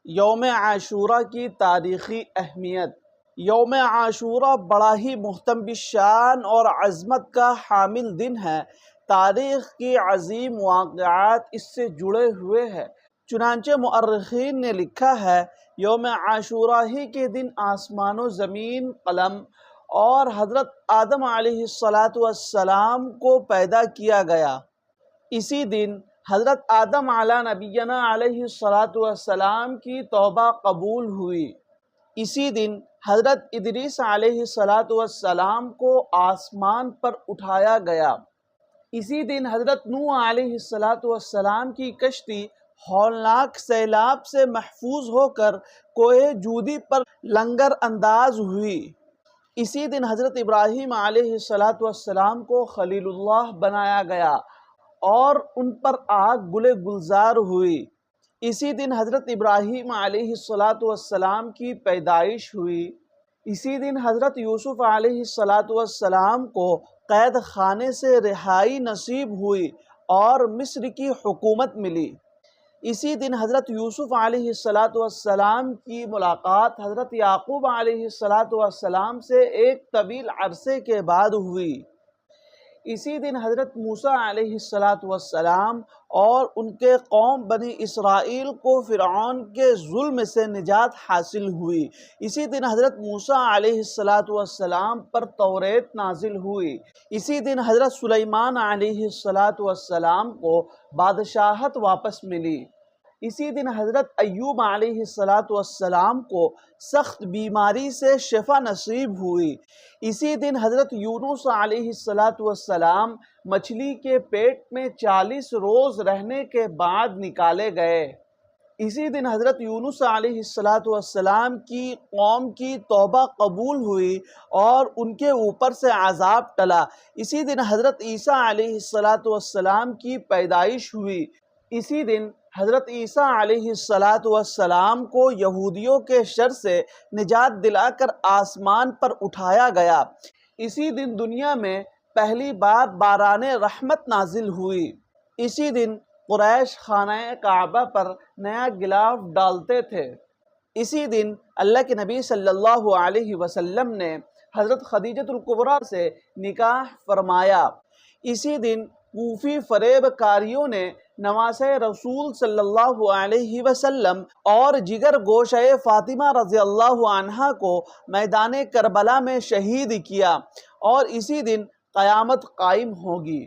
یوم عاشورہ کی تاریخی اہمیت۔ یوم عاشورہ بڑا ہی محتم بالشان اور عظمت کا حامل دن ہے۔ تاریخ کی عظیم واقعات اس سے جڑے ہوئے ہیں۔ چنانچہ مؤرخین نے لکھا ہے، یوم عاشورہ ہی کے دن آسمان و زمین، قلم اور حضرت آدم علیہ السلام کو پیدا کیا گیا۔ اسی دن حضرت آدم علی نبینا علیہ السلام کی توبہ قبول ہوئی۔ اسی دن حضرت ادریس علیہ السلام کو آسمان پر اٹھایا گیا۔ اسی دن حضرت نوح علیہ السلام کی کشتی ہولناک سیلاب سے محفوظ ہو کر کوہ جودی پر لنگر انداز ہوئی۔ اسی دن حضرت ابراہیم علیہ السلام کو خلیل اللہ بنایا گیا اور ان پر آگ گلے گلزار ہوئی۔ اسی دن حضرت ابراہیم علیہ السلام کی پیدائش ہوئی۔ اسی دن حضرت یوسف علیہ السلام کو قید خانے سے رہائی نصیب ہوئی اور مصر کی حکومت ملی۔ اسی دن حضرت یوسف علیہ السلام کی ملاقات حضرت یعقوب علیہ السلام سے ایک طویل عرصے کے بعد ہوئی۔ اسی دن حضرت موسیٰ علیہ السلام اور ان کے قوم بنی اسرائیل کو فرعون کے ظلم سے نجات حاصل ہوئی۔ اسی دن حضرت موسیٰ علیہ السلام پر توریت نازل ہوئی۔ اسی دن حضرت سلیمان علیہ السلام کو بادشاہت واپس ملی۔ اسی دن حضرت ایوب علیہ السلام کو سخت بیماری سے شفا نصیب ہوئی۔ اسی دن حضرت یونس علیہ السلام مچھلی کے پیٹ میں 40 روز رہنے کے بعد نکالے گئے۔ اسی دن حضرت یونس علیہ السلام کی قوم کی توبہ قبول ہوئی اور ان کے اوپر سے عذاب ٹلا۔ اسی دن حضرت عیسیٰ علیہ السلام کی پیدائش ہوئی۔ اسی دن حضرت عیسیٰ علیہ السلام کو یہودیوں کے شر سے نجات دلا کر آسمان پر اٹھایا گیا۔ اسی دن دنیا میں پہلی بار باران رحمت نازل ہوئی۔ اسی دن قریش خانہ کعبہ پر نیا غلاف ڈالتے تھے۔ اسی دن اللہ کے نبی صلی اللہ علیہ وسلم نے حضرت خدیجہ الکبریٰ سے نکاح فرمایا۔ اسی دن کوفی فریب کاریوں نے نواسہ رسول صلی اللہ علیہ وسلم اور جگر گوشہ فاطمہ رضی اللہ عنہا کو میدان کربلا میں شہید کیا، اور اسی دن قیامت قائم ہوگی۔